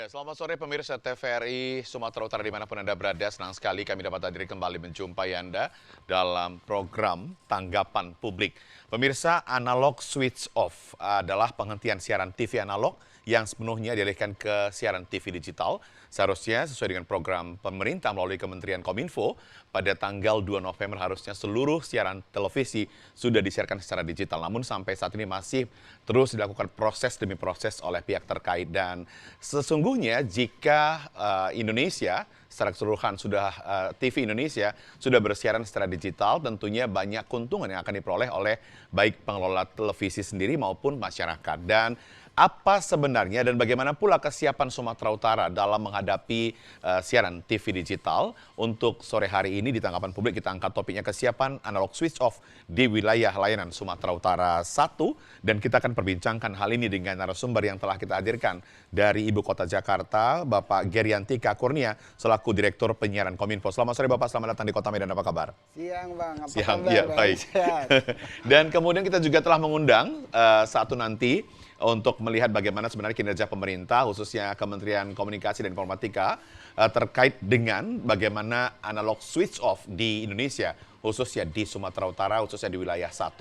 Ya, selamat sore pemirsa TVRI Sumatera Utara dimanapun Anda berada. Senang sekali kami dapat hadir kembali menjumpai Anda dalam program Tanggapan Publik. Pemirsa, analog switch off adalah penghentian siaran TV analog yang sepenuhnya dialihkan ke siaran TV digital. Seharusnya sesuai dengan program pemerintah melalui Kementerian Kominfo, pada tanggal 2 November harusnya seluruh siaran televisi sudah disiarkan secara digital. Namun sampai saat ini masih terus dilakukan proses demi proses oleh pihak terkait. Dan sesungguhnya jika Indonesia secara keseluruhan TV Indonesia sudah bersiaran secara digital, tentunya banyak keuntungan yang akan diperoleh oleh baik pengelola televisi sendiri maupun masyarakat. Dan apa sebenarnya dan bagaimana pula kesiapan Sumatera Utara dalam menghadapi siaran TV digital? Untuk sore hari ini di Tanggapan Publik kita angkat topiknya kesiapan analog switch off di wilayah layanan Sumatera Utara 1. Dan kita akan perbincangkan hal ini dengan narasumber yang telah kita hadirkan dari Ibu Kota Jakarta, Bapak Geriantika Kurnia, selaku Direktur Penyiaran Kominfo. Selamat sore Bapak, selamat datang di Kota Medan, apa kabar? Siang Bang, apa Siang, kabar? iya, baik. Dan kemudian kita juga telah mengundang satu nanti untuk melihat bagaimana sebenarnya kinerja pemerintah, khususnya Kementerian Komunikasi dan Informatika, terkait dengan bagaimana analog switch off di Indonesia, khususnya di Sumatera Utara, khususnya di wilayah 1.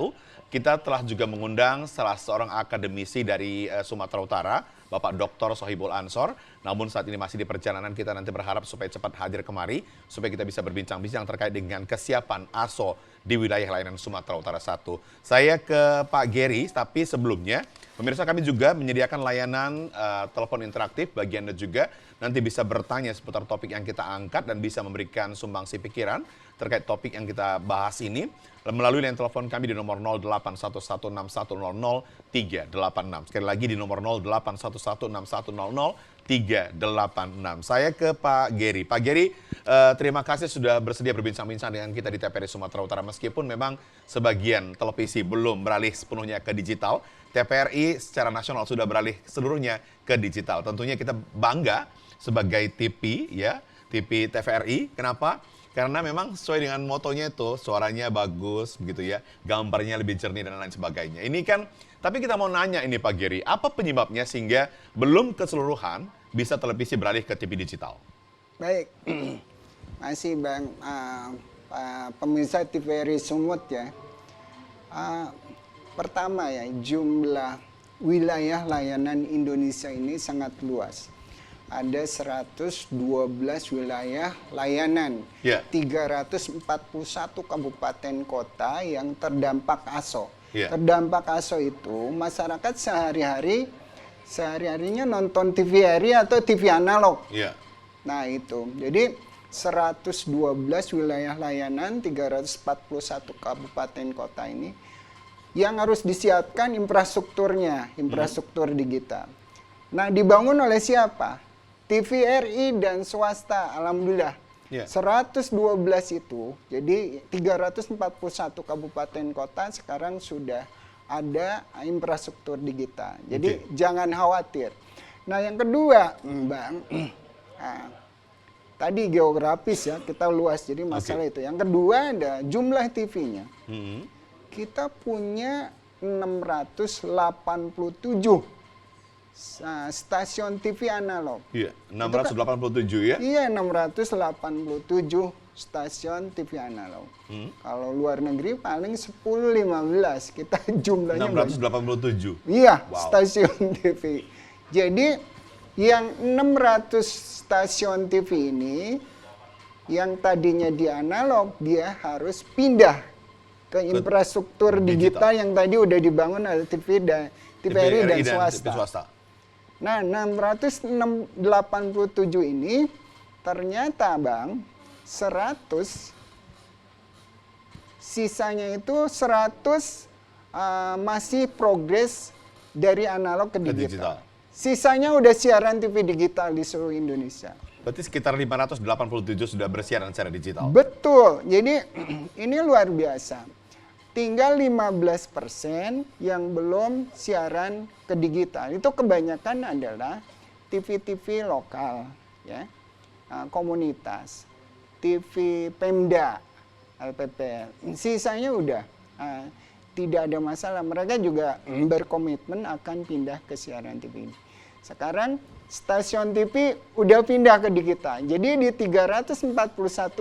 Kita telah juga mengundang salah seorang akademisi dari Sumatera Utara, Bapak Dr. Sohibul Ansor. Namun saat ini masih di perjalanan, kita nanti berharap supaya cepat hadir kemari, supaya kita bisa berbincang-bincang terkait dengan kesiapan ASO di wilayah layanan Sumatera Utara 1. Saya ke Pak Geri, tapi sebelumnya, pemirsa kami juga menyediakan layanan telepon interaktif bagi Anda juga. Nanti bisa bertanya seputar topik yang kita angkat dan bisa memberikan sumbangsi pikiran terkait topik yang kita bahas ini melalui line telepon kami di nomor 081161000386. Sekali lagi di nomor 081161000386. Saya ke Pak Geri. Pak Geri, terima kasih sudah bersedia berbincang-bincang dengan kita di TVRI Sumatera Utara. Meskipun memang sebagian televisi belum beralih sepenuhnya ke digital, TVRI secara nasional sudah beralih seluruhnya ke digital. Tentunya kita bangga sebagai TV, ya, TV TVRI. Kenapa? Karena memang sesuai dengan motonya itu, suaranya bagus, begitu ya, gambarnya lebih jernih dan lain sebagainya. Ini kan, tapi kita mau nanya ini Pak Geri, apa penyebabnya sehingga belum keseluruhan bisa televisi beralih ke TV digital? Baik, masih Bang, pemirsa TVRI Sumut ya. Pertama ya, jumlah wilayah layanan Indonesia ini sangat luas. Ada 112 wilayah layanan, 341 kabupaten kota yang terdampak ASO. Terdampak ASO itu masyarakat sehari-harinya nonton TVRI atau TV analog. Nah itu, jadi 112 wilayah layanan, 341 kabupaten kota ini yang harus disiapkan infrastrukturnya, infrastruktur digital. Nah dibangun oleh siapa? TVRI dan swasta, alhamdulillah. 112 itu, jadi 341 kabupaten kota sekarang sudah ada infrastruktur digital. Jadi jangan khawatir. Nah yang kedua, Bang, tadi geografis ya, kita luas, jadi masalah itu. Yang kedua ada jumlah TV-nya. Kita punya 687 stasiun TV analog. Iya, 687 ya? Iya, 687 stasiun TV analog. Kalau luar negeri paling 10-15, kita jumlahnya 687? Iya, stasiun TV. Jadi yang 600 stasiun TV ini, yang tadinya di analog, dia harus pindah ke infrastruktur digital yang tadi udah dibangun oleh TVRI dan swasta. Nah, 687 ini ternyata Bang, 100 sisanya itu 100 masih progres dari analog ke digital. Sisanya udah siaran TV digital di seluruh Indonesia. Berarti sekitar 587 sudah bersiaran secara digital? Betul, jadi ini luar biasa. Tinggal 15% yang belum siaran ke digital. Itu kebanyakan adalah TV-TV lokal, ya, komunitas, TV Pemda, LPPL. Sisanya udah tidak ada masalah. Mereka juga berkomitmen akan pindah ke siaran TV. Sekarang stasiun TV udah pindah ke digital. Jadi di 341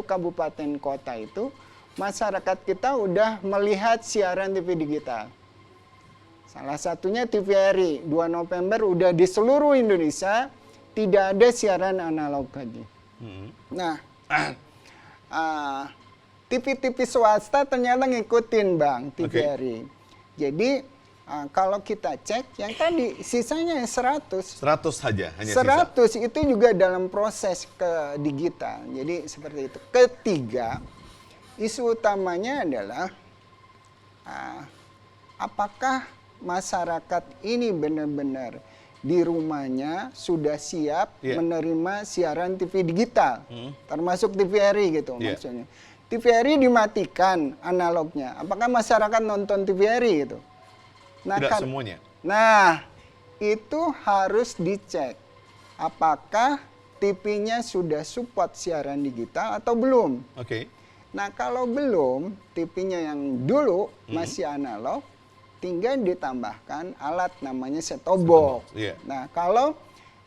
kabupaten kota itu, masyarakat kita udah melihat siaran TV digital. Salah satunya TVRI, 2 November udah di seluruh Indonesia tidak ada siaran analog lagi. Nah, TV-TV swasta ternyata ngikutin Bang, TVRI. Jadi kalau kita cek yang tadi sisanya 100. 100 saja hanya 100 sisa. itu juga dalam proses ke digital. Jadi seperti itu. Ketiga, isu utamanya adalah apakah masyarakat ini benar-benar di rumahnya sudah siap menerima siaran TV digital, termasuk TVRI gitu maksudnya. TVRI dimatikan analognya. Apakah masyarakat nonton TVRI gitu? Nah, Tidak semuanya. Nah, itu harus dicek. Apakah TV-nya sudah support siaran digital atau belum? Oke. Nah, kalau belum, TV-nya yang dulu masih analog, tinggal ditambahkan alat namanya set-top box. Nah, kalau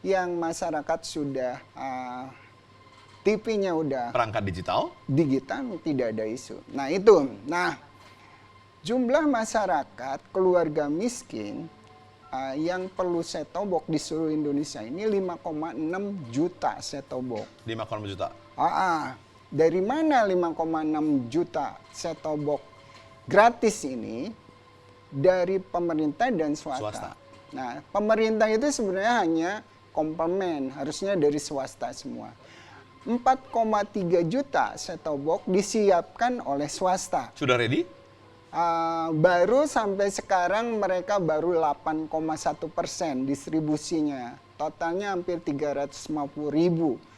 yang masyarakat sudah TV-nya udah perangkat digital tidak ada isu. Nah, itu. Nah, jumlah masyarakat keluarga miskin yang perlu set-top box di seluruh Indonesia ini 5,6 juta set-top box. 5,6 juta. Dari mana 5,6 juta set-top box gratis ini? Dari pemerintah dan swasta. Nah, pemerintah itu sebenarnya hanya komplement, harusnya dari swasta semua. 4,3 juta set-top box disiapkan oleh swasta. Sudah ready? Baru sampai sekarang mereka baru 8,1% distribusinya. Totalnya hampir 350.000.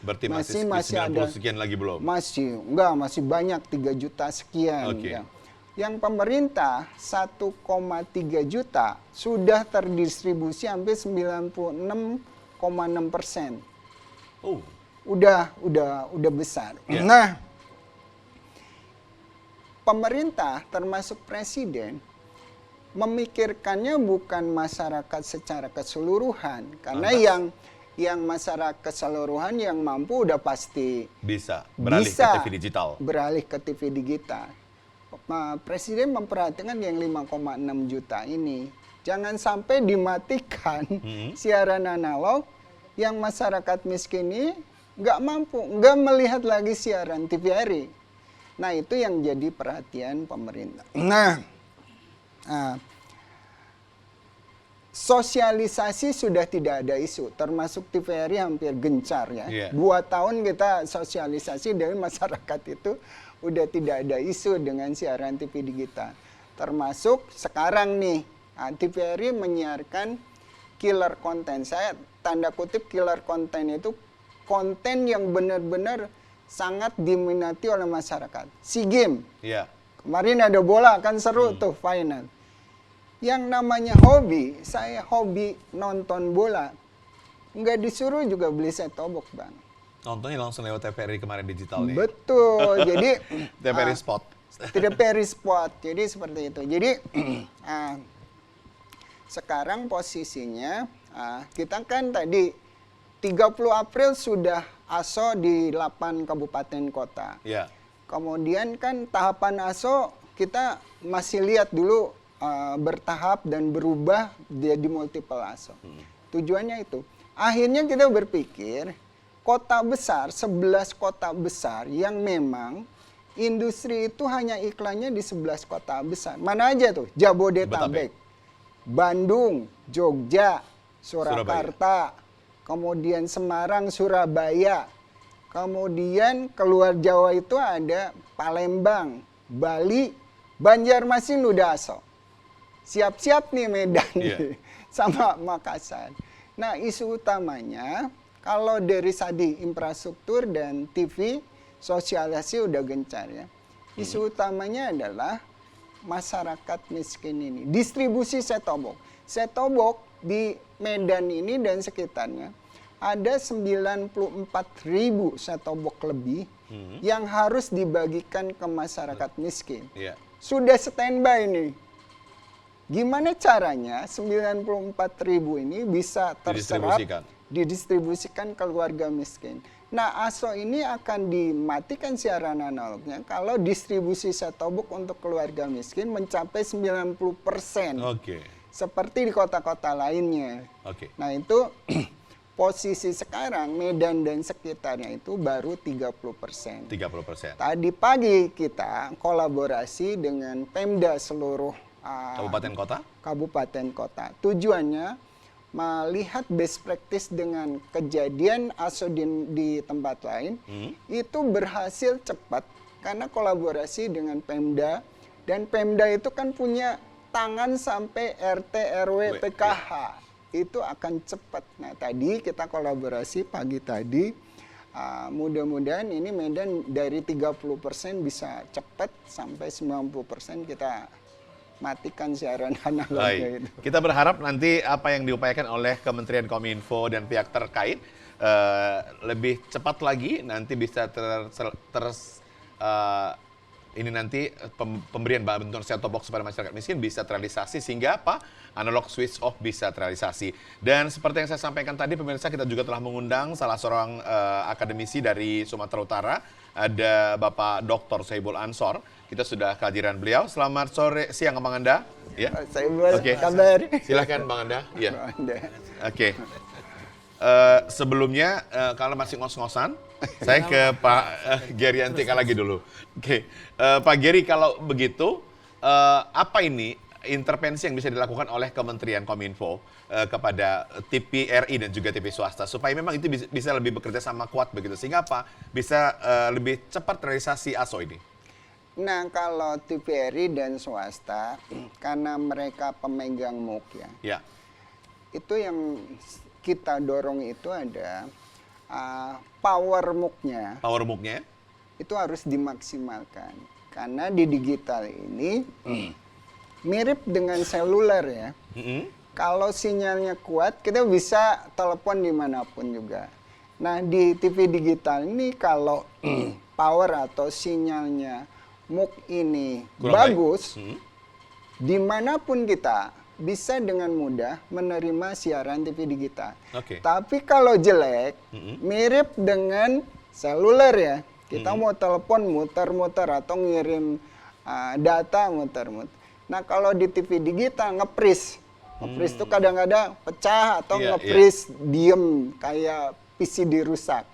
Berarti masih ada sekian lagi belum? Masih banyak 3 juta sekian. Okay. Ya. Yang pemerintah 1,3 juta sudah terdistribusi hampir 96,6%. Oh. Udah besar. Yeah. Nah, pemerintah termasuk presiden memikirkannya bukan masyarakat secara keseluruhan, karena yang masyarakat keseluruhan yang mampu udah pasti bisa beralih ke TV digital. Beralih ke TV digital. Presiden memperhatikan yang 5,6 juta ini. Jangan sampai dimatikan siaran analog yang masyarakat miskin ini nggak mampu, nggak melihat lagi siaran TVRI. Nah, itu yang jadi perhatian pemerintah. Nah, sosialisasi sudah tidak ada isu, termasuk TVRI hampir gencar ya. 2 tahun kita sosialisasi dari masyarakat itu udah tidak ada isu dengan siaran TV digital. Termasuk sekarang nih, TVRI menyiarkan killer konten. Saya tanda kutip killer konten itu konten yang benar-benar sangat diminati oleh masyarakat. SEA Games. Kemarin ada bola kan seru tuh final. Yang namanya hobi, saya hobi nonton bola. Nggak disuruh juga beli set-top box, Bang. Nontonnya langsung lewat TVRI kemarin digital nih. Betul. Jadi TVRI Sport. TVRI Sport. Jadi seperti itu. Jadi sekarang posisinya kita kan tadi 30 April sudah ASO di 8 kabupaten kota. Kemudian kan tahapan ASO kita masih lihat dulu bertahap dan berubah jadi multiple ASO. Tujuannya itu. Akhirnya kita berpikir kota besar, 11 kota besar yang memang industri itu hanya iklannya di 11 kota besar. Mana aja tuh? Jabodetabek, Bandung, Jogja, Surakarta, kemudian Semarang, Surabaya. Kemudian keluar Jawa itu ada Palembang, Bali, Banjarmasin, udah ASO. Siap-siap nih Medan nih, sama Makassar. Nah, isu utamanya kalau dari tadi infrastruktur dan TV, sosialisasi udah gencar ya. Isu utamanya adalah masyarakat miskin ini. Distribusi set-top box. Set-top box di Medan ini dan sekitarnya ada 94.000 set-top box lebih yang harus dibagikan ke masyarakat miskin. Sudah standby nih. Gimana caranya 94.000 ini bisa terserap didistribusikan ke keluarga miskin. Nah, ASO ini akan dimatikan siaran analognya kalau distribusi set-top box untuk keluarga miskin mencapai 90%. Oke. Seperti di kota-kota lainnya. Oke. Nah, itu posisi sekarang Medan dan sekitarnya itu baru 30%. 30%. Tadi pagi kita kolaborasi dengan Pemda seluruh Kabupaten kota? Kabupaten kota. Tujuannya melihat best practice dengan kejadian ASO di tempat lain, itu berhasil cepat karena kolaborasi dengan Pemda, dan Pemda itu kan punya tangan sampai RT, RW, PKH. Itu akan cepat. Nah, tadi kita kolaborasi pagi tadi, mudah-mudahan ini Medan dari 30% bisa cepat sampai 90% kita matikan siaran analognya itu. Kita berharap nanti apa yang diupayakan oleh Kementerian Kominfo dan pihak terkait lebih cepat lagi, nanti bisa ini nanti pemberian bantuan set-top box kepada masyarakat miskin bisa terrealisasi sehingga apa? Analog switch off bisa terrealisasi. Dan seperti yang saya sampaikan tadi, pemirsa, kita juga telah mengundang salah seorang akademisi dari Sumatera Utara, ada Bapak Dr. Sohibul Ansor. Kita sudah kehadiran beliau. Selamat siang Bang Anda. Ya. Sohibul, kabar. Silakan Bang Anda. Ya. Oke. Sebelumnya kalau masih ngos-ngosan, saya ke Pak Geriantika lagi dulu. Oke. Pak Geri, kalau begitu apa ini intervensi yang bisa dilakukan oleh Kementerian Kominfo kepada TVRI dan juga TV swasta supaya memang itu bisa lebih bekerja sama kuat begitu, sehingga apa? Bisa lebih cepat realisasi ASO ini. Nah, kalau TVRI dan swasta, karena mereka pemegang MUK ya, itu yang kita dorong itu ada power MUK-nya. Power MUK-nya? Itu harus dimaksimalkan. Karena di digital ini mirip dengan seluler ya. Kalau sinyalnya kuat, kita bisa telepon dimanapun juga. Nah, di TV digital ini kalau power atau sinyalnya MUK ini bagus, dimanapun kita bisa dengan mudah menerima siaran TV digital. Tapi kalau jelek, mirip dengan seluler ya. Kita mau telepon muter-muter atau ngirim data muter-muter. Nah, kalau di TV digital ngepris itu kadang-kadang pecah atau ngepris diem kayak PC dirusak.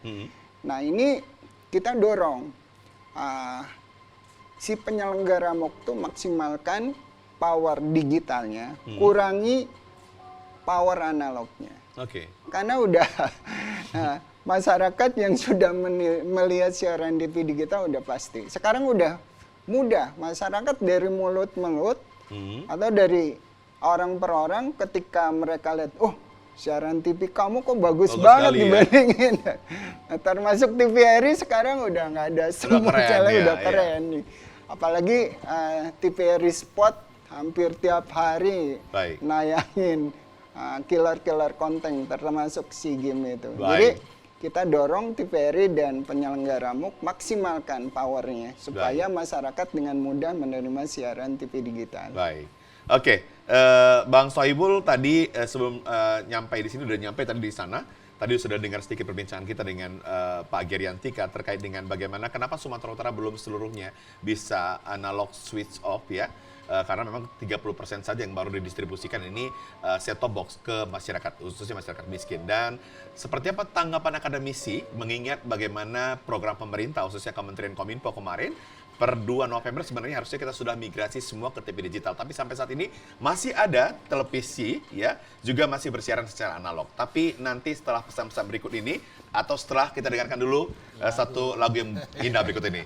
Nah, ini kita dorong si penyelenggara MUK itu maksimalkan power digitalnya, kurangi power analognya. Karena udah masyarakat yang sudah melihat siaran TV digital udah pasti. Sekarang udah mudah, masyarakat dari mulut-mulut atau dari orang per orang ketika mereka lihat, oh siaran TV kamu kok bagus banget dibandingin. Ya. Nah, termasuk TVRI sekarang udah nggak ada, semua channel udah keren nih. Apalagi TVRI Spot hampir tiap hari nayangin killer-killer konten termasuk SEA Games itu. Jadi kita dorong TVRI dan penyelenggara MUK maksimalkan powernya supaya masyarakat dengan mudah menerima siaran TV digital. Oke, Bang Sohibul tadi sebelum nyampai di sini udah nyampai tadi di sana. Tadi sudah dengar sedikit perbincangan kita dengan Pak Geriantika terkait dengan bagaimana kenapa Sumatera Utara belum seluruhnya bisa analog switch off ya. Karena memang 30% saja yang baru didistribusikan ini set-top box ke masyarakat, khususnya masyarakat miskin. Dan seperti apa tanggapan akademisi mengingat bagaimana program pemerintah, khususnya Kementerian Kominfo kemarin, per 2 November sebenarnya harusnya kita sudah migrasi semua ke TV digital. Tapi sampai saat ini masih ada televisi ya, juga masih bersiaran secara analog. Tapi nanti setelah pesan-pesan berikut ini, atau setelah kita dengarkan dulu satu lagu yang indah berikut ini.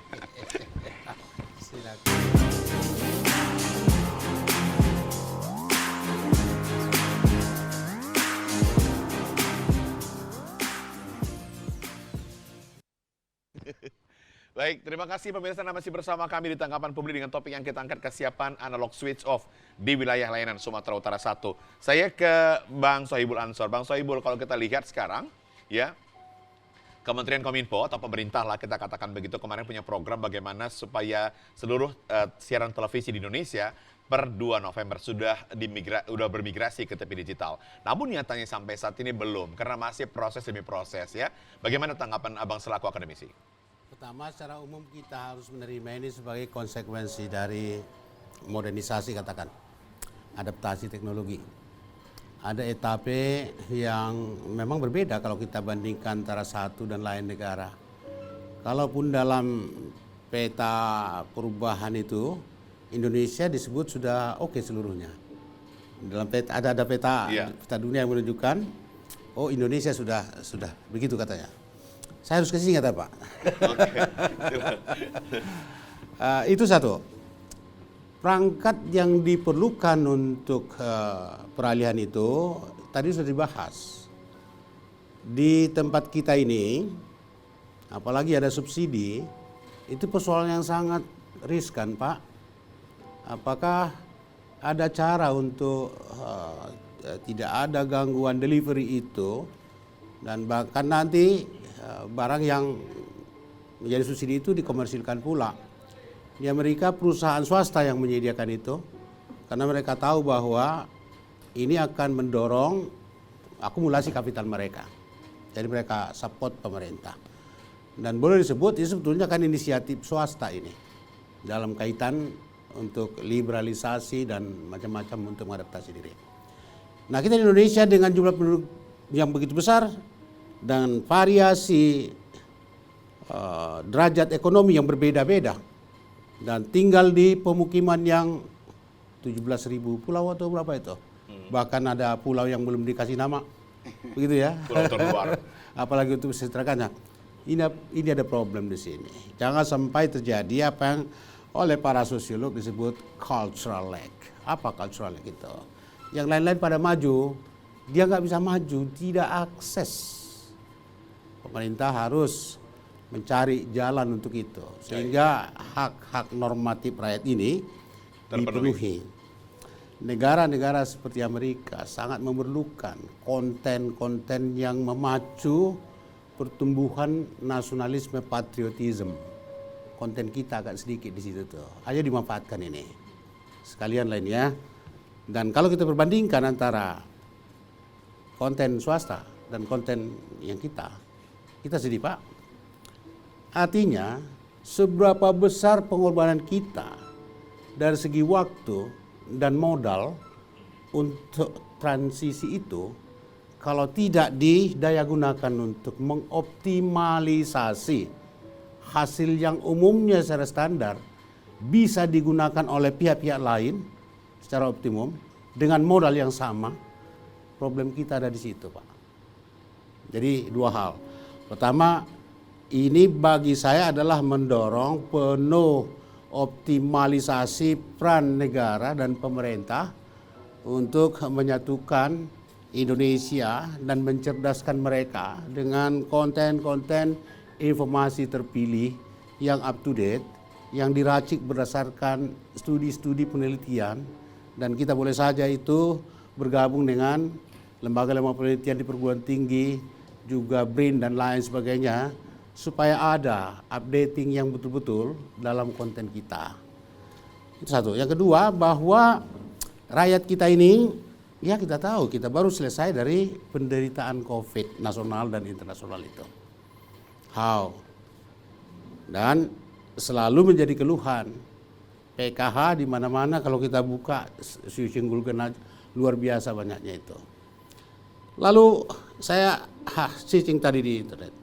Baik, terima kasih pemirsa Anda masih bersama kami di Tanggapan Publik dengan topik yang kita angkat, kesiapan analog switch off di wilayah layanan Sumatera Utara 1. Saya ke Bang Sohibul Ansor. Bang Sohibul, kalau kita lihat sekarang, ya Kementerian Kominfo atau pemerintah lah kita katakan begitu, kemarin punya program bagaimana supaya seluruh siaran televisi di Indonesia per 2 November sudah bermigrasi ke TV digital. Namun nyatanya sampai saat ini belum, karena masih proses demi proses ya. Bagaimana tanggapan Abang selaku akademisi? Pertama, secara umum kita harus menerima ini sebagai konsekuensi dari modernisasi, katakan adaptasi teknologi. Ada etape yang memang berbeda kalau kita bandingkan antara satu dan lain negara. Kalaupun dalam peta perubahan itu Indonesia disebut sudah oke seluruhnya. Dalam peta ada peta dunia yang menunjukkan Indonesia sudah begitu katanya. Saya harus kasih kata Pak. Itu satu. Perangkat yang diperlukan untuk peralihan itu tadi sudah dibahas. Di tempat kita ini, apalagi ada subsidi, itu persoalan yang sangat riskan Pak. Apakah ada cara untuk tidak ada gangguan delivery itu, dan bahkan nanti barang yang menjadi subsidi itu dikomersilkan pula. Di Amerika perusahaan swasta yang menyediakan itu, karena mereka tahu bahwa ini akan mendorong akumulasi kapital mereka. Jadi mereka support pemerintah. Dan boleh disebut ini sebetulnya kan inisiatif swasta ini dalam kaitan untuk liberalisasi dan macam-macam untuk mengadaptasi diri. Nah, kita di Indonesia dengan jumlah penduduk yang begitu besar dan variasi derajat ekonomi yang berbeda-beda, dan tinggal di pemukiman yang 17.000 pulau atau berapa itu. Bahkan ada pulau yang belum dikasih nama, begitu ya. Pulau terluar. Apalagi untuk mensejahterakannya. Ini ada problem di sini. Jangan sampai terjadi apa yang oleh para sosiolog disebut cultural lag. Apa cultural lag itu? Yang lain-lain pada maju, dia nggak bisa maju, tidak akses. Pemerintah harus mencari jalan untuk itu, sehingga hak-hak normatif rakyat ini dipenuhi. Negara-negara seperti Amerika sangat memerlukan konten-konten yang memacu pertumbuhan nasionalisme patriotisme. Konten kita agak sedikit di situ tuh. Ayo dimanfaatkan ini. Sekalian lainnya. Dan kalau kita perbandingkan antara konten swasta dan konten yang kita sedih Pak. Artinya seberapa besar pengorbanan kita dari segi waktu dan modal untuk transisi itu, kalau tidak didaya gunakan untuk mengoptimalisasi hasil yang umumnya secara standar bisa digunakan oleh pihak-pihak lain secara optimum dengan modal yang sama, problem kita ada di situ Pak. Jadi dua hal. Pertama, ini bagi saya adalah mendorong penuh optimalisasi peran negara dan pemerintah untuk menyatukan Indonesia dan mencerdaskan mereka dengan konten-konten informasi terpilih yang up to date, yang diracik berdasarkan studi-studi penelitian, dan kita boleh saja itu bergabung dengan lembaga-lembaga penelitian di perguruan tinggi, juga BRIN dan lain sebagainya, supaya ada updating yang betul-betul dalam konten kita. Itu satu. Yang kedua, bahwa rakyat kita ini, ya kita tahu kita baru selesai dari penderitaan COVID nasional dan internasional itu. How? Dan selalu menjadi keluhan. PKH di mana-mana kalau kita buka singgulkan luar biasa banyaknya itu. Lalu saya searching tadi di internet.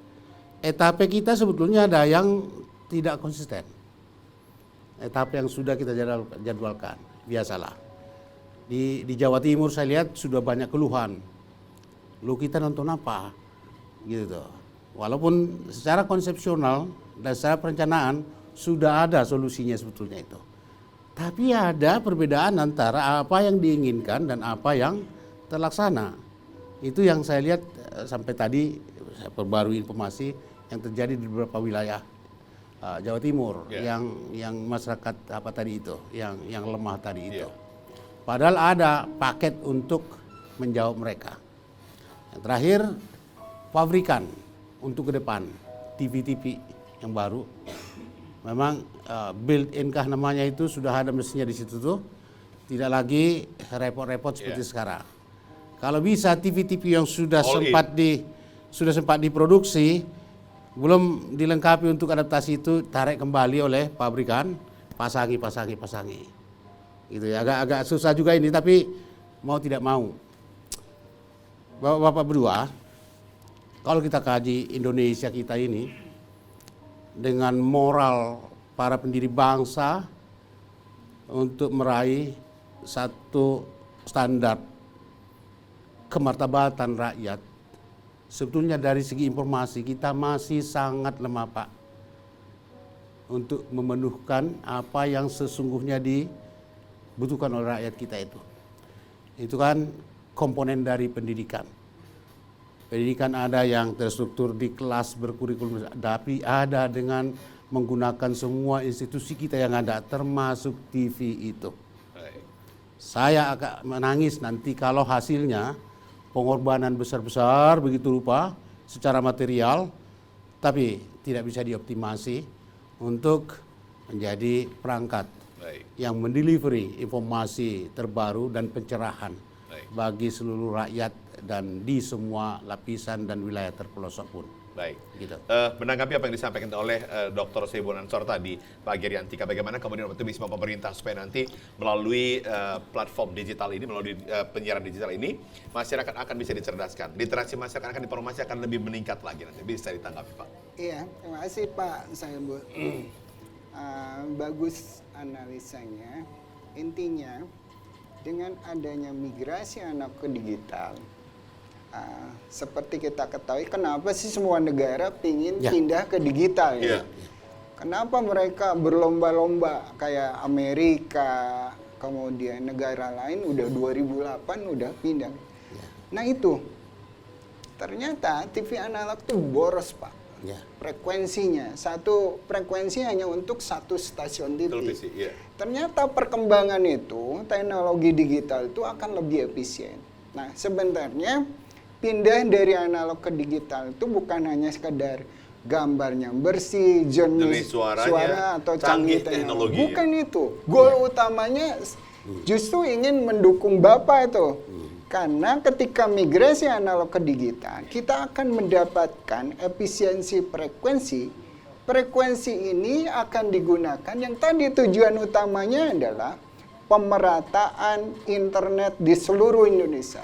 Etape kita sebetulnya ada yang tidak konsisten. Etape yang sudah kita jadwalkan, biasalah. Di Jawa Timur saya lihat sudah banyak keluhan. Lu kita nonton apa? Gitu. Walaupun secara konsepsional dan secara perencanaan sudah ada solusinya sebetulnya itu. Tapi ada perbedaan antara apa yang diinginkan dan apa yang terlaksana. Itu yang saya lihat sampai tadi, saya perbarui informasi yang terjadi di beberapa wilayah Jawa Timur, yang masyarakat apa tadi itu, yang lemah tadi itu. Padahal ada paket untuk menjawab mereka. Yang terakhir, pabrikan untuk ke depan, TV-TV yang baru. Memang built-in kah namanya itu sudah ada mesinnya di situ tuh. Tidak lagi repot-repot seperti sekarang. Kalau bisa TV-TV yang sudah sempat diproduksi, belum dilengkapi untuk adaptasi itu, tarik kembali oleh pabrikan, pasangi. Gitu ya, agak susah juga ini, tapi mau tidak mau. Bapak berdua, kalau kita kaji Indonesia kita ini, dengan moral para pendiri bangsa untuk meraih satu standar kemartabatan rakyat, sebetulnya dari segi informasi kita masih sangat lemah, Pak, untuk memenuhkan apa yang sesungguhnya dibutuhkan oleh rakyat kita itu. Itu kan komponen dari pendidikan. Pendidikan ada yang terstruktur di kelas berkurikulum, tapi ada dengan menggunakan semua institusi kita yang ada, termasuk TV itu. Saya agak menangis nanti kalau hasilnya pengorbanan besar-besar begitu rupa secara material, tapi tidak bisa dioptimasi untuk menjadi perangkat yang mendelivery informasi terbaru dan pencerahan bagi seluruh rakyat dan di semua lapisan dan wilayah terpelosok pun. Baik. Gitu. Menanggapi apa yang disampaikan oleh Dr. Saifuddin Ansor tadi, Pak Geriantika, bagaimana kemudian optimisme pemerintah supaya nanti melalui platform digital ini, melalui penyiaran digital ini, masyarakat akan bisa dicerdaskan, literasi masyarakat akan informasi akan lebih meningkat lagi nanti. Bisa ditanggapi, Pak? Iya, terima kasih Pak Saibul. Bagus analisanya. Intinya, dengan adanya migrasi anak ke digital, seperti kita ketahui, kenapa sih semua negara ingin pindah ke digital ya? Kenapa mereka berlomba-lomba kayak Amerika, kemudian negara lain udah 2008 udah pindah. Nah itu, ternyata TV analog tuh boros, Pak. Frekuensinya, satu frekuensi hanya untuk satu stasiun TV. Ternyata perkembangan itu, teknologi digital itu akan lebih efisien. Nah sebenarnya pindah dari analog ke digital itu bukan hanya sekedar gambarnya bersih, jernih, suara atau canggih teknologi. Bukan itu. Goal utamanya justru ingin mendukung Bapak itu. Karena ketika migrasi analog ke digital, kita akan mendapatkan efisiensi frekuensi. Frekuensi ini akan digunakan, yang tadi tujuan utamanya adalah pemerataan internet di seluruh Indonesia.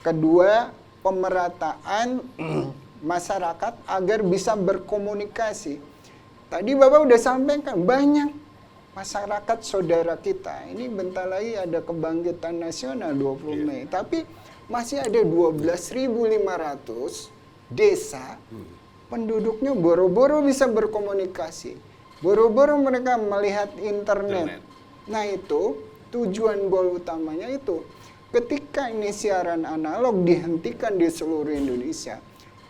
Kedua, pemerataan masyarakat agar bisa berkomunikasi. Tadi Bapak udah sampaikan, banyak masyarakat saudara kita. Ini bentar lagi ada kebangkitan nasional 20 Mei. Tapi masih ada 12.500 desa, penduduknya boro-boro bisa berkomunikasi. Boro-boro mereka melihat internet. Nah itu, tujuan goal utamanya itu. Ketika ini siaran analog dihentikan di seluruh Indonesia,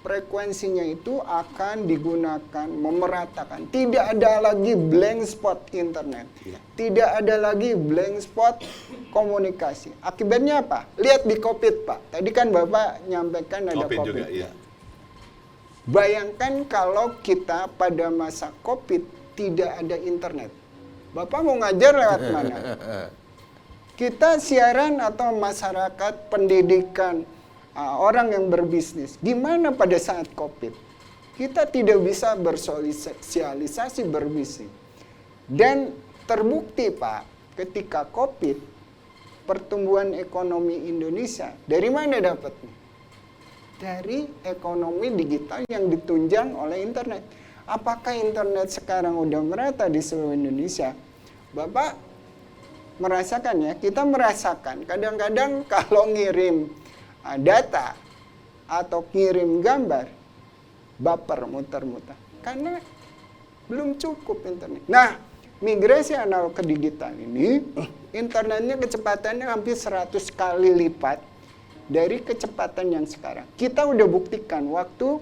frekuensinya itu akan digunakan memeratakan. Tidak ada lagi blank spot internet. Tidak ada lagi blank spot komunikasi. Akibatnya apa? Lihat di COVID, Pak. Tadi kan Bapak nyampaikan ada COVID. Juga, iya. Bayangkan kalau kita pada masa COVID tidak ada internet. Bapak mau ngajar lewat mana? Kita siaran atau masyarakat pendidikan, orang yang berbisnis, gimana pada saat COVID? Kita tidak bisa bersosialisasi berbisnis. Dan terbukti, Pak, ketika COVID, pertumbuhan ekonomi Indonesia, dari mana dapatnya? Dari ekonomi digital yang ditunjang oleh internet. Apakah internet sekarang udah merata di seluruh Indonesia? Bapak merasakan ya, kita merasakan. Kadang-kadang kalau ngirim data atau kirim gambar, baper muter-muter. Karena belum cukup internet. Nah, migrasi analog ke digital ini, internetnya kecepatannya hampir 100 kali lipat dari kecepatan yang sekarang. Kita udah buktikan waktu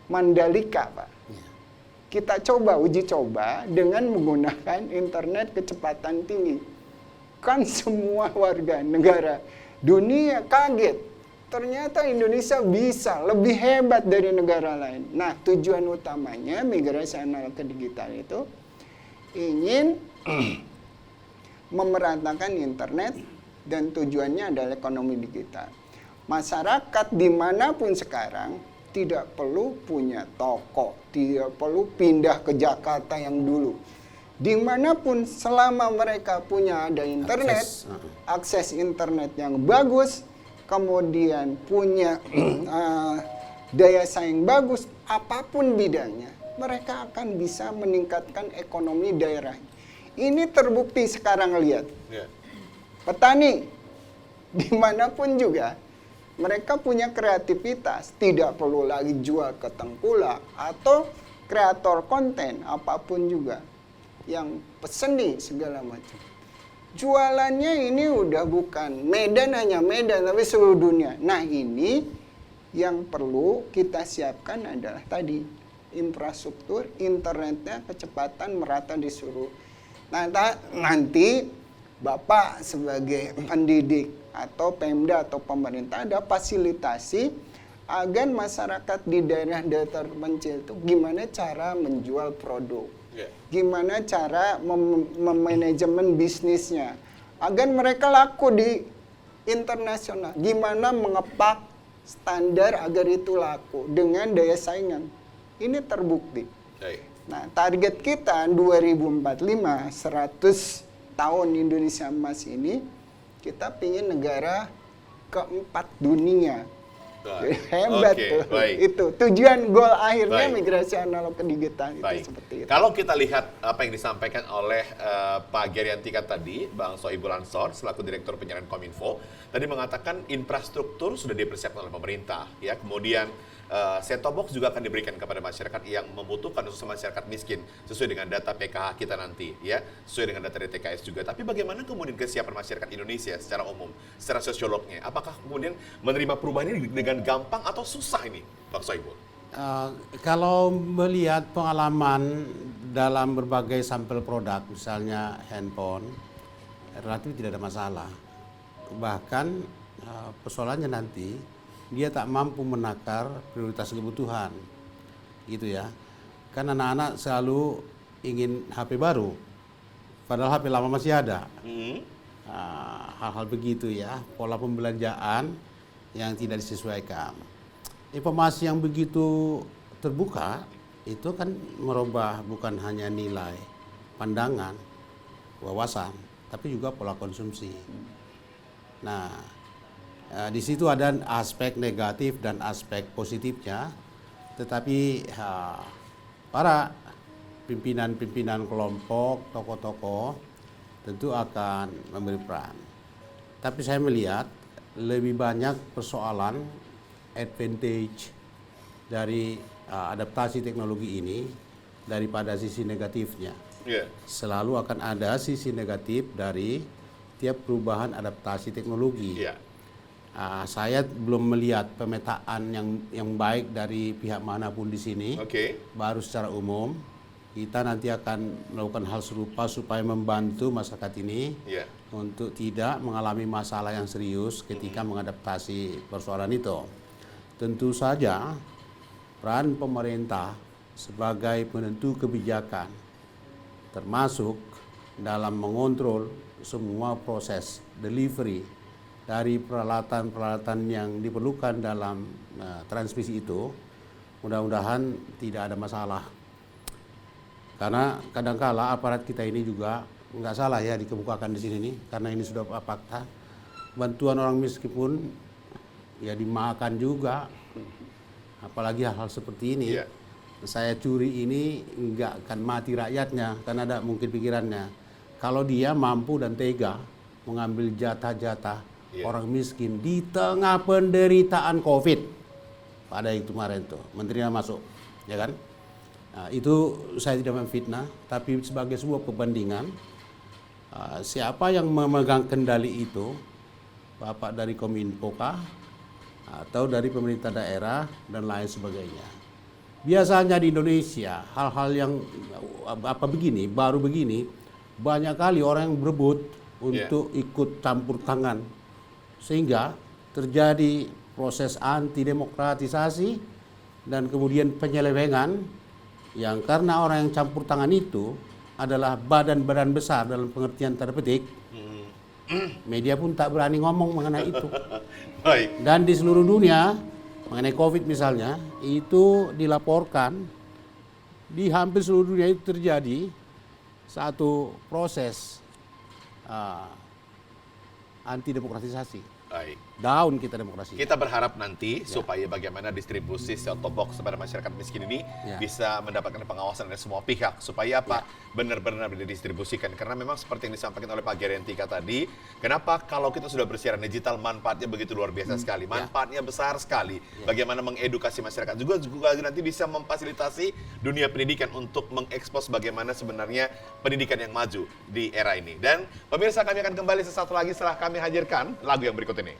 Mandalika, Pak. Kita coba, uji coba dengan menggunakan internet kecepatan tinggi. Kan semua warga negara dunia kaget. Ternyata Indonesia bisa lebih hebat dari negara lain. Nah, tujuan utamanya migrasi analog ke digital itu ingin memeratakan internet dan tujuannya adalah ekonomi digital. Masyarakat dimanapun sekarang tidak perlu punya toko, tidak perlu pindah ke Jakarta yang dulu. Dimanapun selama mereka punya ada internet, akses internet yang bagus, kemudian punya daya saing bagus, apapun bidangnya, mereka akan bisa meningkatkan ekonomi daerah. Ini terbukti sekarang, lihat. Petani, dimanapun juga, mereka punya kreativitas, tidak perlu lagi jual ke tengkulak atau kreator konten, apapun juga, yang peseni segala macam. Jualannya ini udah bukan Medan, hanya Medan, tapi seluruh dunia. Nah, ini yang perlu kita siapkan adalah tadi, infrastruktur, internetnya kecepatan merata di seluruh. Nah, nanti Bapak sebagai pendidik atau Pemda atau pemerintah ada fasilitasi agar masyarakat di daerah-daerah terpencil itu gimana cara menjual produk, gimana cara memanajemen bisnisnya, agar mereka laku di internasional, gimana mengepak standar agar itu laku dengan daya saingan. Ini terbukti. Nah, target kita 2045, 100 tahun Indonesia Emas ini, kita pingin negara keempat dunia. Hebat tuh. Itu tujuan goal akhirnya migrasi analog ke digital itu seperti itu. Kalau kita lihat apa yang disampaikan oleh Pak Geriantika tadi, Bang Sohibul Ansor selaku Direktur Penyiaran Kominfo tadi mengatakan infrastruktur sudah dipersiapkan oleh pemerintah, ya. Kemudian set-top box juga akan diberikan kepada masyarakat yang membutuhkan, khususnya masyarakat miskin, sesuai dengan data PKH kita nanti, ya, sesuai dengan data DTKS juga. Tapi bagaimana kemudian kesiapan masyarakat Indonesia secara umum, secara sosiolognya? Apakah kemudian menerima perubahan ini dengan gampang atau susah ini, Pak Sohibul? Kalau melihat pengalaman dalam berbagai sampel produk, misalnya handphone, relatif tidak ada masalah. Bahkan persoalannya nanti dia tak mampu menakar prioritas kebutuhan, gitu ya. Kan anak-anak selalu ingin HP baru, padahal HP lama masih ada. Hal-hal begitu ya, pola pembelanjaan yang tidak disesuaikan. Informasi yang begitu terbuka itu kan merubah bukan hanya nilai, pandangan, wawasan, tapi juga pola konsumsi. Nah, di situ ada aspek negatif dan aspek positifnya, tetapi para pimpinan-pimpinan kelompok, tokoh-tokoh tentu akan memberi peran. Tapi saya melihat lebih banyak persoalan advantage dari adaptasi teknologi ini daripada sisi negatifnya. Selalu akan ada sisi negatif dari tiap perubahan adaptasi teknologi. Saya belum melihat pemetaan yang baik dari pihak manapun di sini. Baru secara umum kita nanti akan melakukan hal serupa supaya membantu masyarakat ini untuk tidak mengalami masalah yang serius ketika mengadaptasi persoalan itu. Tentu saja peran pemerintah sebagai penentu kebijakan termasuk dalam mengontrol semua proses delivery dari peralatan-peralatan yang diperlukan dalam transmisi itu, mudah-mudahan tidak ada masalah. Karena kadangkala aparat kita ini juga nggak salah ya dikemukakan di sini nih, karena ini sudah fakta. Bantuan orang miskin pun ya dimakan juga, apalagi hal-hal seperti ini. Saya curi ini nggak akan mati rakyatnya, karena ada mungkin pikirannya. Kalau dia mampu dan tega mengambil jatah-jatah orang miskin di tengah penderitaan COVID, pada itu kemarin tuh menterinya masuk, ya kan? Nah, itu saya tidak memfitnah, tapi sebagai sebuah perbandingan, siapa yang memegang kendali itu, Bapak dari Kominfo kah, atau dari pemerintah daerah dan lain sebagainya. Biasanya di Indonesia hal-hal yang begini, baru begini, banyak kali orang yang berebut untuk ikut campur tangan. Sehingga terjadi proses anti-demokratisasi dan kemudian penyelewengan yang karena orang yang campur tangan itu adalah badan-badan besar dalam pengertian tanda petik, media pun tak berani ngomong mengenai itu. Baik. Dan di seluruh dunia, mengenai COVID misalnya, itu dilaporkan di hampir seluruh dunia itu terjadi satu proses anti-demokratisasi. Baik. Down kita demokrasi. Kita berharap nanti supaya bagaimana distribusi set-top box kepada masyarakat miskin ini bisa mendapatkan pengawasan dari semua pihak. Supaya apa? Benar-benar didistribusikan. Karena memang seperti yang disampaikan oleh Pak Geriantika tadi, kenapa kalau kita sudah bersiaran digital manfaatnya begitu luar biasa sekali. Manfaatnya besar sekali. Bagaimana mengedukasi masyarakat. Juga nanti bisa memfasilitasi dunia pendidikan untuk mengekspos bagaimana sebenarnya pendidikan yang maju di era ini. Dan pemirsa, kami akan kembali sesaat lagi setelah kami hadirkan lagu yang berikut ini.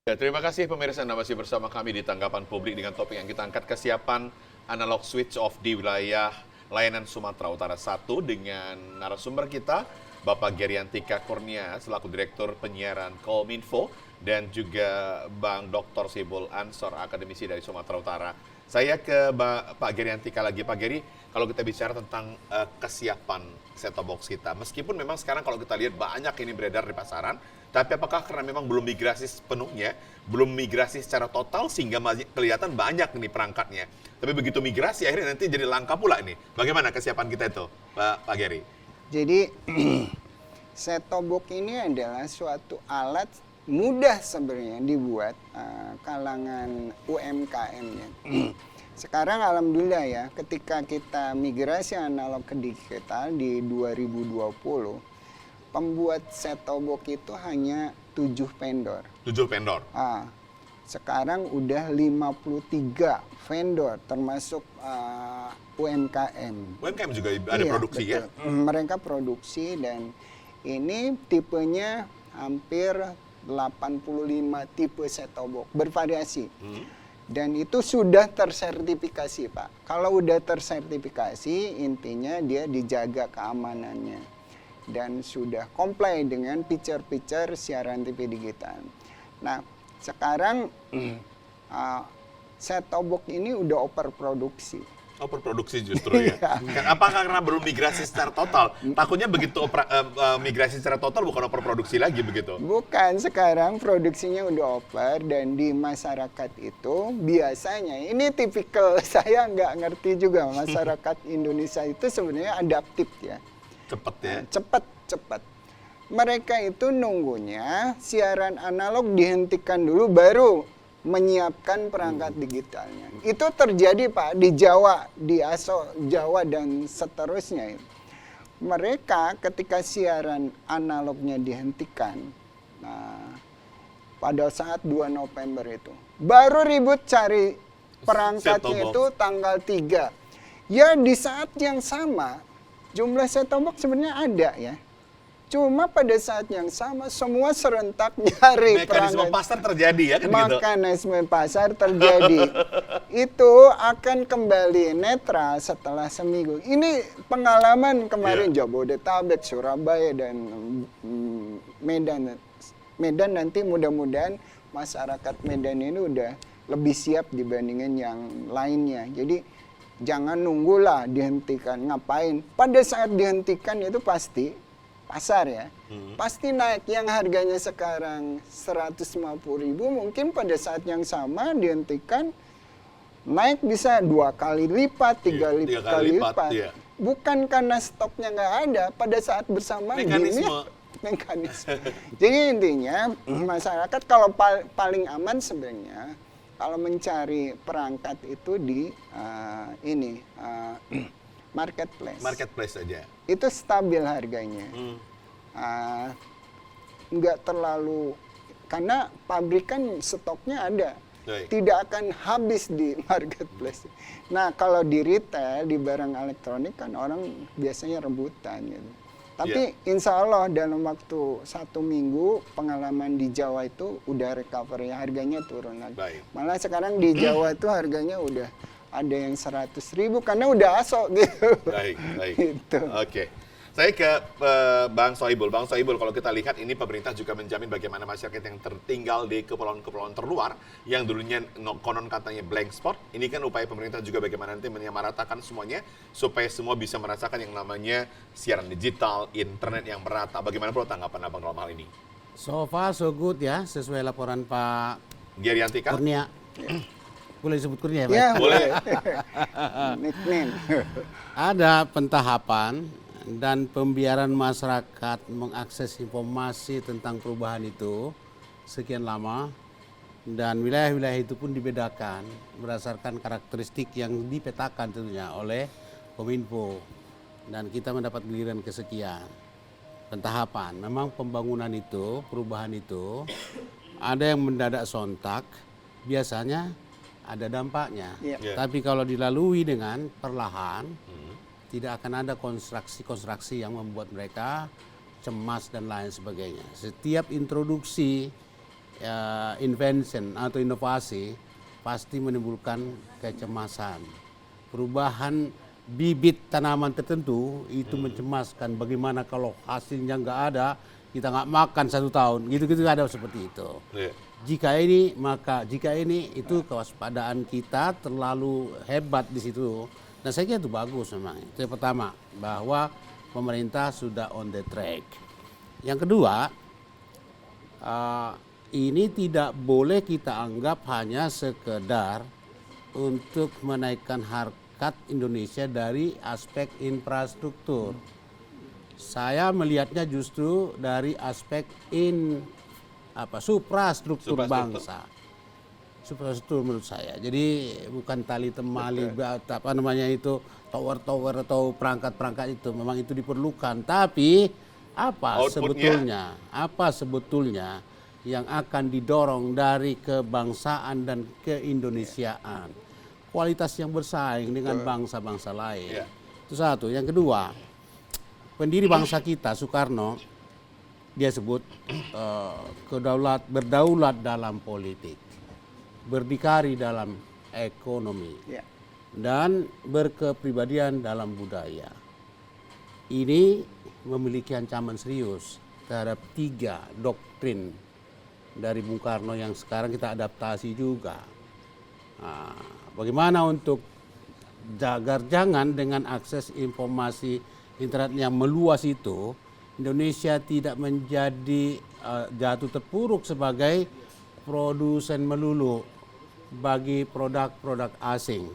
Ya, terima kasih pemirsa, Anda masih bersama kami di Tanggapan Publik dengan topik yang kita angkat, kesiapan analog switch off di wilayah layanan Sumatera Utara 1 dengan narasumber kita Bapak Geriantika Kurnia selaku Direktur Penyiaran Kominfo dan juga Bang Dr. Sibul Ansor, akademisi dari Sumatera Utara. Saya ke Pak Geriantika lagi. Pak Geri, kalau kita bicara tentang kesiapan set-top box kita, meskipun memang sekarang kalau kita lihat banyak ini beredar di pasaran, tapi apakah karena memang belum migrasi sepenuhnya, belum migrasi secara total sehingga kelihatan banyak nih perangkatnya. Tapi begitu migrasi akhirnya nanti jadi langka pula ini. Bagaimana kesiapan kita itu, Pak Geri? Jadi set-top box ini adalah suatu alat mudah sebenarnya dibuat kalangan UMKM-nya. Sekarang alhamdulillah ya, ketika kita migrasi analog ke digital di 2020, pembuat set-top box itu hanya 7 vendor. 7 vendor? Sekarang udah 53 vendor, termasuk UMKM. UMKM juga ada produksi betul. Ya? Mereka produksi dan ini tipenya hampir 85 tipe set-top box, bervariasi. Dan itu sudah tersertifikasi, Pak. Kalau udah tersertifikasi, intinya dia dijaga keamanannya. Dan sudah comply dengan feature-feature siaran TV digital. Nah, sekarang set-top box ini udah overproduksi. Overproduksi justru ya. Apakah karena belum migrasi secara total? Takutnya begitu migrasi secara total bukan overproduksi lagi begitu? Bukan, sekarang produksinya udah over dan di masyarakat itu biasanya, ini tipikal saya nggak ngerti juga, masyarakat Indonesia itu sebenarnya adaptif ya. Cepat ya? Cepat. Mereka itu nunggunya siaran analog dihentikan dulu baru menyiapkan perangkat digitalnya. Itu terjadi Pak di Jawa, di Aso, Jawa dan seterusnya. Mereka ketika siaran analognya dihentikan, pada saat 2 November itu, baru ribut cari perangkatnya itu tanggal 3. Ya di saat yang sama, jumlah set-top box sebenarnya ada ya. Cuma pada saat yang sama semua serentak nyari mekanisme pasar terjadi ya kan gitu. Mekanisme pasar terjadi. Itu akan kembali netral setelah seminggu. Ini pengalaman kemarin Jabodetabek, Surabaya dan Medan. Medan nanti mudah-mudahan masyarakat Medan ini udah lebih siap dibandingin yang lainnya. Jadi jangan nunggulah dihentikan. Ngapain? Pada saat dihentikan itu pasti pasar ya, pasti naik. Yang harganya sekarang 150.000 mungkin pada saat yang sama dihentikan naik bisa 2 kali lipat, 3 kali lipat. Iya. Bukan karena stoknya nggak ada, pada saat bersamaan mekanisme. Jadi intinya masyarakat kalau paling aman sebenarnya kalau mencari perangkat itu di marketplace. Marketplace aja. Itu stabil harganya. Nggak terlalu, karena pabrikan stoknya ada. Tidak akan habis di marketplace. Nah, kalau di retail, di barang elektronik kan orang biasanya rebutan gitu. Tapi insya Allah dalam waktu 1 minggu pengalaman di Jawa itu udah recovery, harganya turun lagi. Malah sekarang di Jawa itu harganya udah ada yang 100.000 karena udah asok gitu. Baik. Gitu. Oke. Saya ke Bang Sohibul. Bang Sohibul, kalau kita lihat ini pemerintah juga menjamin bagaimana masyarakat yang tertinggal di kepulauan-kepulauan terluar yang dulunya konon katanya blank spot. Ini kan upaya pemerintah juga bagaimana nanti menyamaratakan semuanya supaya semua bisa merasakan yang namanya siaran digital, internet yang merata. Bagaimana bro tanggapan Abang dalam hal ini? So far so good ya, sesuai laporan Pak Geriantika? Kurnia. Boleh disebut Kurnia ya, Pak? Ya, Boleh. Nickname. Ada pentahapan dan pembiaran masyarakat mengakses informasi tentang perubahan itu sekian lama, dan wilayah-wilayah itu pun dibedakan berdasarkan karakteristik yang dipetakan tentunya oleh Kominfo, dan kita mendapat giliran kesekian. Pentahapan, memang pembangunan itu, perubahan itu ada yang mendadak sontak, biasanya ada dampaknya. Yeah. Tapi kalau dilalui dengan perlahan, tidak akan ada konstruksi-konstruksi yang membuat mereka cemas dan lain sebagainya. Setiap introduksi invention atau inovasi pasti menimbulkan kecemasan. Perubahan bibit tanaman tertentu itu mencemaskan. Bagaimana kalau hasilnya nggak ada, kita nggak makan 1 tahun. Gitu-gitu ada seperti itu. Yeah. Jika ini itu kewaspadaan kita terlalu hebat di situ. Nah, saya kira itu bagus memang. Itu yang pertama, bahwa pemerintah sudah on the track. Yang kedua, ini tidak boleh kita anggap hanya sekedar untuk menaikkan harkat Indonesia dari aspek infrastruktur. Saya melihatnya justru dari aspek suprastruktur bangsa. Suprastruktur menurut saya. Jadi bukan tali temali tower-tower atau perangkat-perangkat itu, memang itu diperlukan. Tapi apa sebetulnya yang akan didorong dari kebangsaan dan keindonesiaan? Kualitas yang bersaing dengan bangsa-bangsa lain. Itu satu. Yang kedua, pendiri bangsa kita Soekarno, dia sebut berdaulat dalam politik, berdikari dalam ekonomi, dan berkepribadian dalam budaya. Ini memiliki ancaman serius terhadap 3 doktrin dari Bung Karno yang sekarang kita adaptasi juga. Bagaimana untuk agar jangan dengan akses informasi internet yang meluas itu, Indonesia tidak menjadi jatuh terpuruk sebagai produsen melulu bagi produk-produk asing.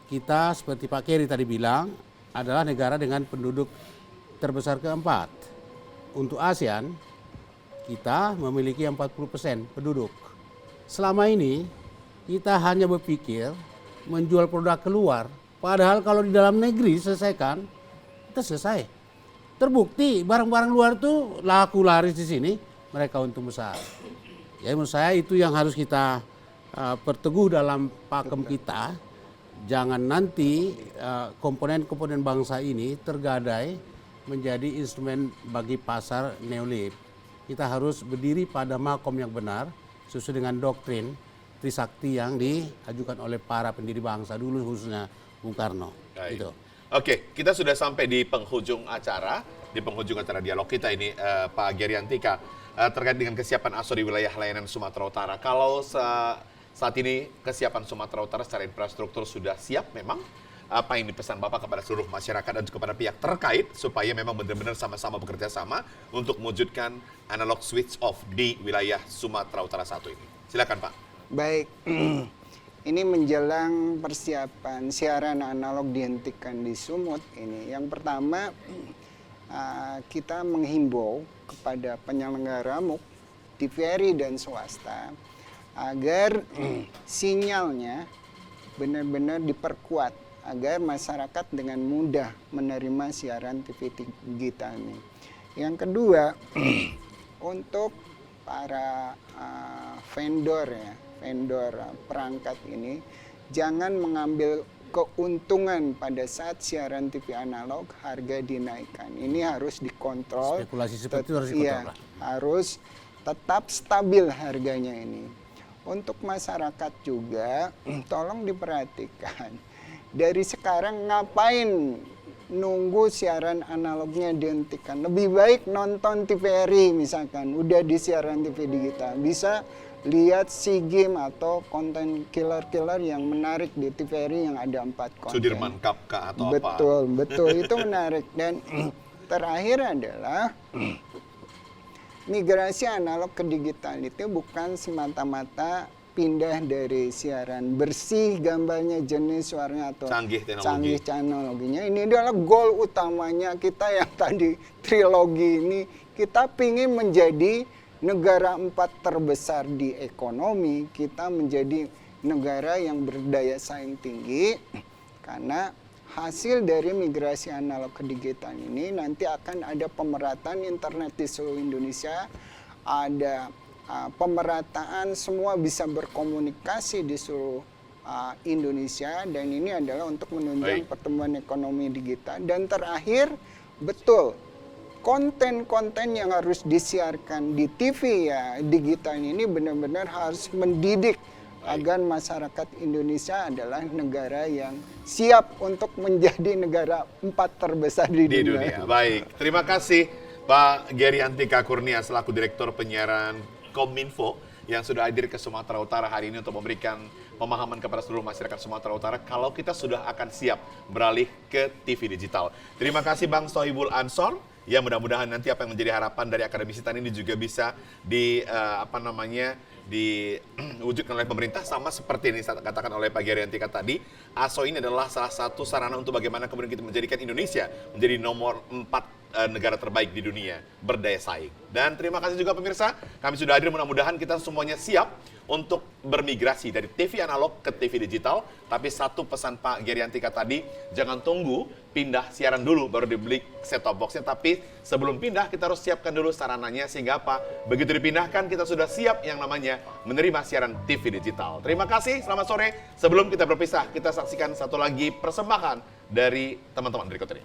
Kita seperti Pak Keri tadi bilang adalah negara dengan penduduk terbesar keempat. Untuk ASEAN kita memiliki 40% penduduk. Selama ini kita hanya berpikir menjual produk keluar. Padahal kalau di dalam negeri selesaikan, kita selesai. Terbukti barang-barang luar itu laku laris di sini, mereka untung besar. Ya, menurut saya itu yang harus kita perteguh dalam pakem kita. Jangan nanti komponen-komponen bangsa ini tergadai menjadi instrumen bagi pasar neolib. Kita harus berdiri pada makom yang benar sesuai dengan doktrin Trisakti yang diajukan oleh para pendiri bangsa dulu, khususnya Bung Karno. Gitu. Oke, kita sudah sampai di penghujung acara dialog kita ini, Pak Geriantika, terkait dengan kesiapan ASO di wilayah layanan Sumatera Utara. Kalau saat ini kesiapan Sumatera Utara secara infrastruktur sudah siap memang? Apa yang dipesan Bapak kepada seluruh masyarakat dan kepada pihak terkait supaya memang benar-benar sama-sama bekerja sama untuk mewujudkan analog switch off di wilayah Sumatera Utara 1 ini? Silakan Pak. Baik, ini menjelang persiapan siaran analog dihentikan di Sumut ini. Yang pertama, kita menghimbau kepada penyelenggara MUK, TVRI dan swasta agar sinyalnya benar-benar diperkuat agar masyarakat dengan mudah menerima siaran TV digital ini. Yang kedua, untuk para vendor perangkat ini jangan mengambil keuntungan pada saat siaran TV analog harga dinaikkan. Ini harus dikontrol. Spekulasi seperti itu harus dikontrol. Harus tetap stabil harganya ini. Untuk masyarakat juga tolong diperhatikan. Dari sekarang ngapain nunggu siaran analognya dihentikan. Lebih baik nonton TVRI misalkan, udah di siaran TV digital. Bisa lihat SEA Games atau konten killer-killer yang menarik di TVRI yang ada 4 konten. Sudirman Cup kah atau apa? Betul, itu menarik. Dan terakhir adalah migrasi analog ke digital itu bukan semata-mata pindah dari siaran bersih gambarnya, jenis suaranya atau canggih teknologinya. Ini adalah goal utamanya kita yang tadi trilogi ini. Kita pingin menjadi negara 4 terbesar di ekonomi. Kita menjadi negara yang berdaya saing tinggi karena hasil dari migrasi analog ke digital ini nanti akan ada pemerataan internet di seluruh Indonesia, ada pemerataan semua bisa berkomunikasi di seluruh Indonesia, dan ini adalah untuk menunjang pertumbuhan ekonomi digital. Dan terakhir, betul, konten-konten yang harus disiarkan di TV ya digital ini benar-benar harus mendidik agar masyarakat Indonesia adalah negara yang siap untuk menjadi negara 4 terbesar di dunia. Baik, terima kasih Pak Geri Antika Kurnia selaku Direktur Penyiaran Kominfo yang sudah hadir ke Sumatera Utara hari ini untuk memberikan pemahaman kepada seluruh masyarakat Sumatera Utara kalau kita sudah akan siap beralih ke TV digital. Terima kasih Bang Sohibul Ansor. Ya, mudah-mudahan nanti apa yang menjadi harapan dari akademisi tani ini juga bisa diwujudkan oleh pemerintah, sama seperti yang dikatakan oleh Pak Geri Antika tadi. ASO ini adalah salah satu sarana untuk bagaimana kemudian kita menjadikan Indonesia menjadi nomor 4 negara terbaik di dunia, berdaya saing. Dan terima kasih juga pemirsa, kami sudah hadir, mudah-mudahan kita semuanya siap untuk bermigrasi dari TV analog ke TV digital. Tapi satu pesan Pak Geri Antika tadi, jangan tunggu pindah siaran dulu baru dibeli set-top box-nya, tapi sebelum pindah kita harus siapkan dulu sarananya sehingga apa? Begitu dipindahkan kita sudah siap yang namanya menerima siaran TV digital. Terima kasih, selamat sore. Sebelum kita berpisah, kita saksikan satu lagi persembahan dari teman-teman berikut ini.